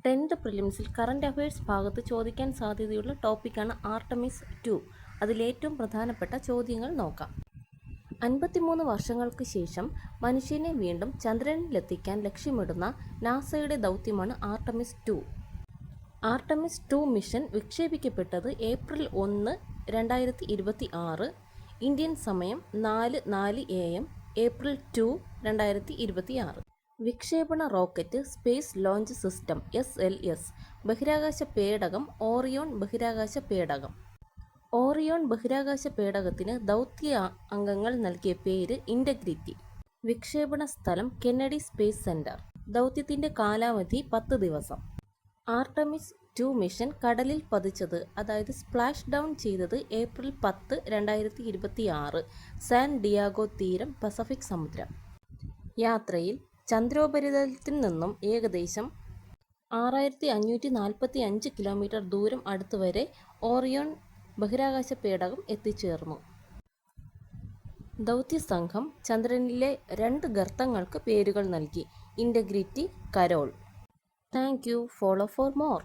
10th പ്രിലിംസിൽ current affairs ഭാഗത്ത് ചോദിക്കാൻ സാധ്യതയുള്ള ടോപ്പിക്കാണ് ആർടെമിസ് 2. അതിലേറ്റവും പ്രധാനപ്പെട്ട ചോദ്യങ്ങൾ നോക്കാം. 53 വർഷങ്ങൾക്ക് ശേഷം മനുഷ്യനെ വീണ്ടും ചന്ദ്രനിലെത്തിക്കാൻ ലക്ഷ്യമിടുന്ന നാസയുടെ ദൗത്യമാണ് ആർടെമിസ് 2. ആർടെമിസ് 2 മിഷൻ വിക്ഷേപിക്കപ്പെട്ടത് ഏപ്രിൽ 1, 2026 ഇന്ത്യൻ സമയം 4:04 AM ഏപ്രിൽ 2, 2026. വിക്ഷേപണ rocket space launch system SLS, ബഹിരാകാശ പേടകം ഓറിയോൺ ബഹിരാകാശ പേടകം. ഓറിയോൺ ബഹിരാകാശ പേടകത്തിന് ദൗത്യ അംഗങ്ങൾ നൽകിയ പേര് ഇൻ്റഗ്രിറ്റി. വിക്ഷേപണ സ്ഥലം കെന്നഡി സ്പേസ് സെന്റർ. ദൗത്യത്തിന്റെ കാലാവധി 10 ദിവസം. ആർടെമിസ് 2 മിഷൻ കടലിൽ പതിച്ചത്, അതായത് സ്പ്ലാഷ് ഡൗൺ ചെയ്തത് ഏപ്രിൽ 10, 2026 സാൻ ഡിയാഗോ തീരം, പസഫിക് സമുദ്രം. യാത്രയിൽ ചന്ദ്രോപരിതലത്തിൽ നിന്നും ഏകദേശം 6545 കിലോമീറ്റർ ദൂരം അടുത്തുവരെ ഓറിയോൺ ബഹിരാകാശ പേടകം എത്തിച്ചേർന്നു. ദൗത്യസംഘം ചന്ദ്രനിലെ 2 ഗർത്തങ്ങൾക്ക് പേരുകൾ നൽകി: integrity, Carol. Thank you. Follow for more.